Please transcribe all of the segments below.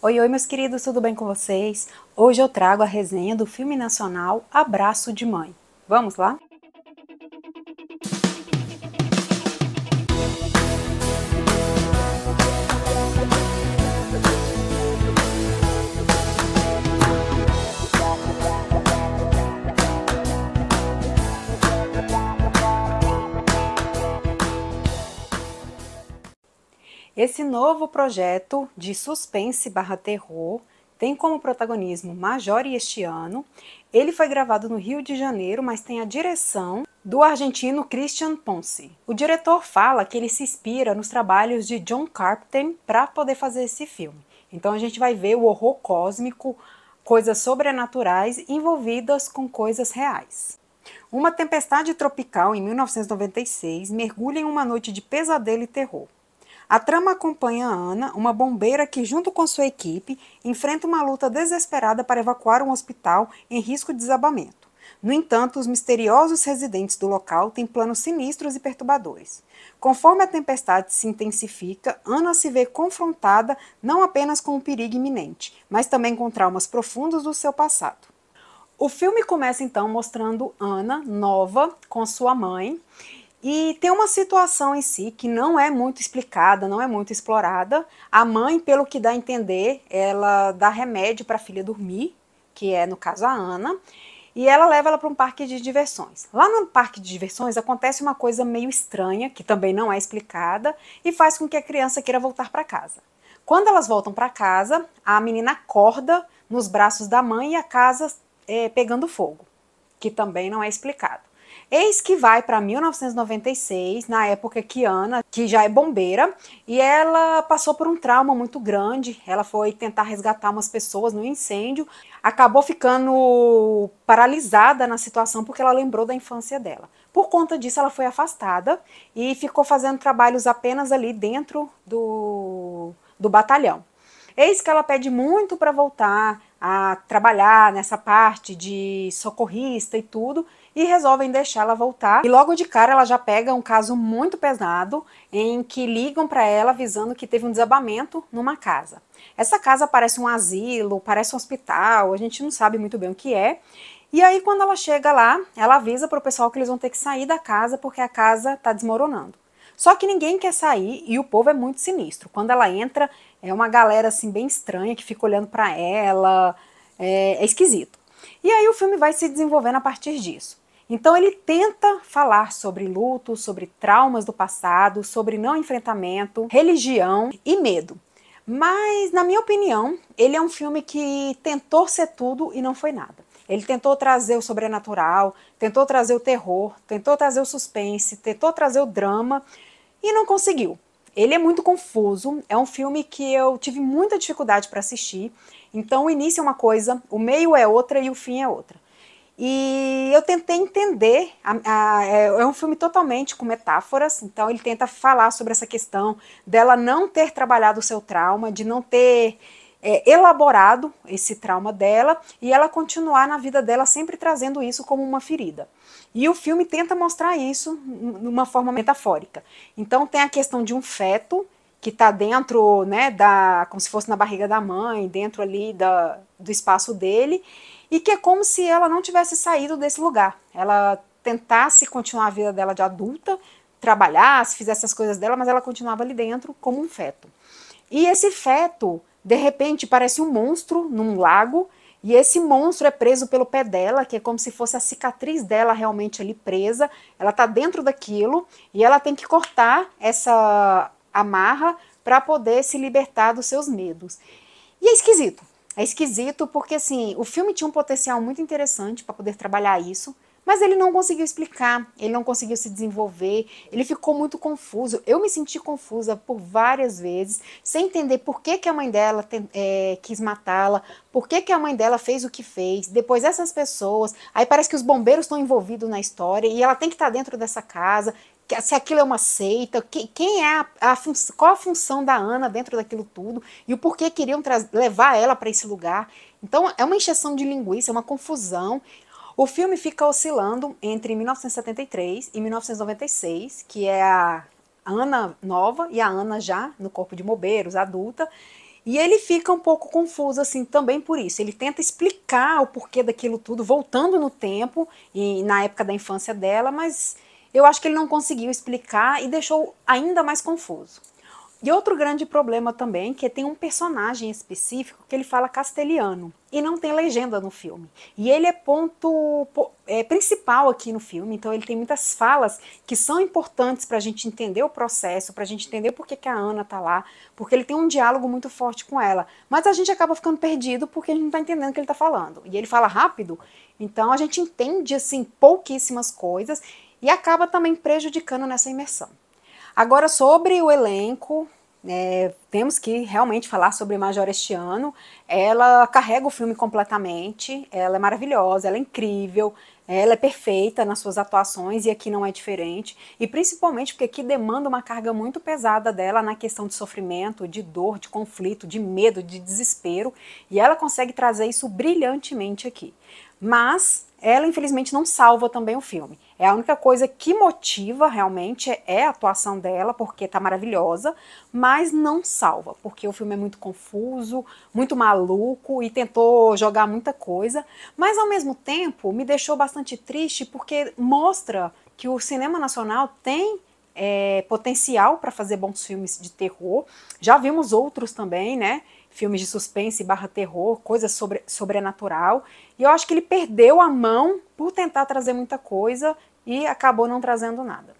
Oi, oi, meus queridos, tudo bem com vocês? Hoje eu trago a resenha do filme nacional Abraço de Mãe. Vamos lá? Esse novo projeto de suspense/terror tem como protagonismo Major este ano. Ele foi gravado no Rio de Janeiro, mas tem a direção do argentino Christian Ponce. O diretor fala que ele se inspira nos trabalhos de John Carpenter para poder fazer esse filme. Então a gente vai ver o horror cósmico, coisas sobrenaturais envolvidas com coisas reais. Uma tempestade tropical em 1996 mergulha em uma noite de pesadelo e terror. A trama acompanha Ana, uma bombeira que, junto com sua equipe, enfrenta uma luta desesperada para evacuar um hospital em risco de desabamento. No entanto, os misteriosos residentes do local têm planos sinistros e perturbadores. Conforme a tempestade se intensifica, Ana se vê confrontada não apenas com um perigo iminente, mas também com traumas profundos do seu passado. O filme começa então mostrando Ana, nova, com sua mãe, e tem uma situação em si que não é muito explicada, não é muito explorada. A mãe, pelo que dá a entender, ela dá remédio para a filha dormir, que é no caso a Ana, e ela leva ela para um parque de diversões. Lá no parque de diversões acontece uma coisa meio estranha, que também não é explicada, e faz com que a criança queira voltar para casa. Quando elas voltam para casa, a menina acorda nos braços da mãe e a casa pegando fogo, que também não é explicado. Eis que vai para 1996, na época que Ana, que já é bombeira, e ela passou por um trauma muito grande. Ela foi tentar resgatar umas pessoas no incêndio, acabou ficando paralisada na situação porque ela lembrou da infância dela. Por conta disso, ela foi afastada e ficou fazendo trabalhos apenas ali dentro do batalhão. Eis que ela pede muito para voltar a trabalhar nessa parte de socorrista e tudo, e resolvem deixá-la voltar. E logo de cara ela já pega um caso muito pesado, em que ligam para ela avisando que teve um desabamento numa casa. Essa casa parece um asilo, parece um hospital, a gente não sabe muito bem o que é. E aí quando ela chega lá, ela avisa para o pessoal que eles vão ter que sair da casa porque a casa está desmoronando. Só que ninguém quer sair e o povo é muito sinistro. Quando ela entra, é uma galera assim bem estranha que fica olhando para ela, é esquisito. E aí o filme vai se desenvolvendo a partir disso. Então ele tenta falar sobre luto, sobre traumas do passado, sobre não enfrentamento, religião e medo. Mas, na minha opinião, ele é um filme que tentou ser tudo e não foi nada. Ele tentou trazer o sobrenatural, tentou trazer o terror, tentou trazer o suspense, tentou trazer o drama e não conseguiu. Ele é muito confuso, é um filme que eu tive muita dificuldade para assistir. Então o início é uma coisa, o meio é outra e o fim é outra. E eu tentei entender, é um filme totalmente com metáforas, então ele tenta falar sobre essa questão dela não ter trabalhado o seu trauma, de não ter elaborado esse trauma dela, e ela continuar na vida dela sempre trazendo isso como uma ferida. E o filme tenta mostrar isso de uma forma metafórica. Então tem a questão de um feto que está dentro, né, como se fosse na barriga da mãe, dentro ali do espaço dele, e que é como se ela não tivesse saído desse lugar. Ela tentasse continuar a vida dela de adulta, trabalhasse, fizesse as coisas dela, mas ela continuava ali dentro como um feto. E esse feto, de repente, parece um monstro num lago, e esse monstro é preso pelo pé dela, que é como se fosse a cicatriz dela realmente ali presa. Ela está dentro daquilo e ela tem que cortar essa amarra para poder se libertar dos seus medos. E é esquisito. É esquisito porque, assim, o filme tinha um potencial muito interessante para poder trabalhar isso, mas ele não conseguiu explicar, ele não conseguiu se desenvolver, ele ficou muito confuso. Eu me senti confusa por várias vezes, sem entender por que a mãe dela quis matá-la, por que a mãe dela fez o que fez. Depois essas pessoas, aí parece que os bombeiros estão envolvidos na história e ela tem que estar dentro dessa casa, se aquilo é uma seita, quem é qual a função da Ana dentro daquilo tudo e o porquê queriam levar ela para esse lugar. Então é uma encheção de linguiça, é uma confusão. O filme fica oscilando entre 1973 e 1996, que é a Ana nova e a Ana já no corpo de bombeiros, adulta, E ele fica um pouco confuso, assim, também por isso. Ele tenta explicar o porquê daquilo tudo, voltando no tempo e na época da infância dela, mas eu acho que ele não conseguiu explicar e deixou ainda mais confuso. E outro grande problema também, que tem um personagem específico que ele fala castelhano e não tem legenda no filme. E ele é ponto principal aqui no filme, então ele tem muitas falas que são importantes para a gente entender o processo, para a gente entender por que a Ana tá lá, porque ele tem um diálogo muito forte com ela. Mas a gente acaba ficando perdido porque a gente não tá entendendo o que ele tá falando. E ele fala rápido, então a gente entende assim pouquíssimas coisas e acaba também prejudicando nessa imersão. Agora, sobre o elenco, temos que realmente falar sobre Major este ano. Ela carrega o filme completamente, ela é maravilhosa, ela é incrível, ela é perfeita nas suas atuações e aqui não é diferente. E principalmente porque aqui demanda uma carga muito pesada dela na questão de sofrimento, de dor, de conflito, de medo, de desespero. E ela consegue trazer isso brilhantemente aqui. Mas ela infelizmente não salva também o filme. É a única coisa que motiva realmente é a atuação dela, porque tá maravilhosa, mas não salva, porque o filme é muito confuso, muito maluco e tentou jogar muita coisa, mas ao mesmo tempo me deixou bastante triste porque mostra que o cinema nacional tem potencial para fazer bons filmes de terror. Já vimos outros também, né? Filmes de suspense barra terror, coisa sobrenatural. E eu acho que ele perdeu a mão por tentar trazer muita coisa e acabou não trazendo nada.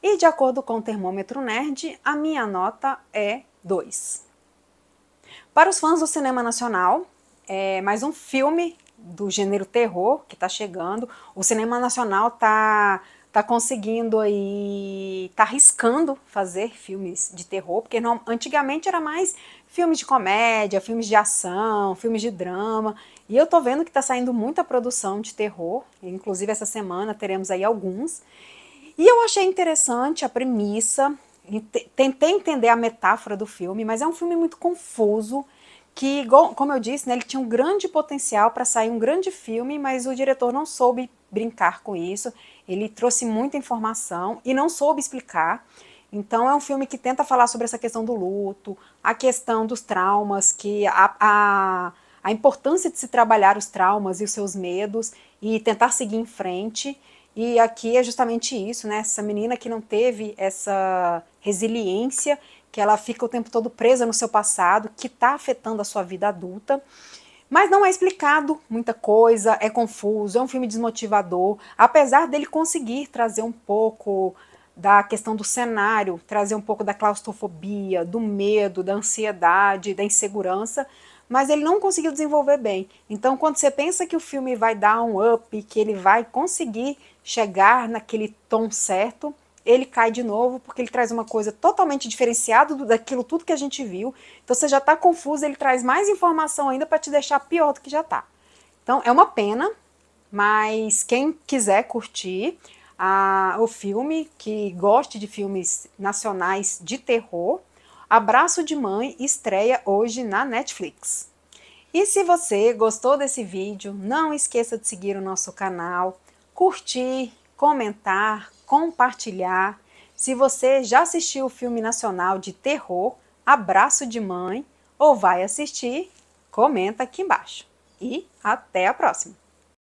E de acordo com o Termômetro Nerd, a minha nota é 2. Para os fãs do cinema nacional, é mais um filme do gênero terror que está chegando. O cinema nacional tá conseguindo aí, tá arriscando fazer filmes de terror, porque antigamente era mais filmes de comédia, filmes de ação, filmes de drama, e eu tô vendo que tá saindo muita produção de terror, inclusive essa semana teremos aí alguns, e eu achei interessante a premissa, tentei entender a metáfora do filme, mas é um filme muito confuso, que, como eu disse, né, ele tinha um grande potencial para sair um grande filme, mas o diretor não soube brincar com isso, ele trouxe muita informação e não soube explicar. Então é um filme que tenta falar sobre essa questão do luto, a questão dos traumas, que a importância de se trabalhar os traumas e os seus medos e tentar seguir em frente. E aqui é justamente isso, né? Essa menina que não teve essa resiliência, que ela fica o tempo todo presa no seu passado, que está afetando a sua vida adulta. Mas não é explicado muita coisa, é confuso, é um filme desmotivador, apesar dele conseguir trazer um pouco da questão do cenário, trazer um pouco da claustrofobia, do medo, da ansiedade, da insegurança, mas ele não conseguiu desenvolver bem. Então, quando você pensa que o filme vai dar um up, que ele vai conseguir chegar naquele tom certo, ele cai de novo, porque ele traz uma coisa totalmente diferenciada daquilo tudo que a gente viu. Então você já está confuso, ele traz mais informação ainda para te deixar pior do que já está. Então é uma pena, mas quem quiser curtir o filme, que goste de filmes nacionais de terror, Abraço de Mãe estreia hoje na Netflix. E se você gostou desse vídeo, não esqueça de seguir o nosso canal, curtir, comentar, compartilhar. Se você já assistiu o filme nacional de terror Abraço de Mãe ou vai assistir, comenta aqui embaixo. E até a próxima!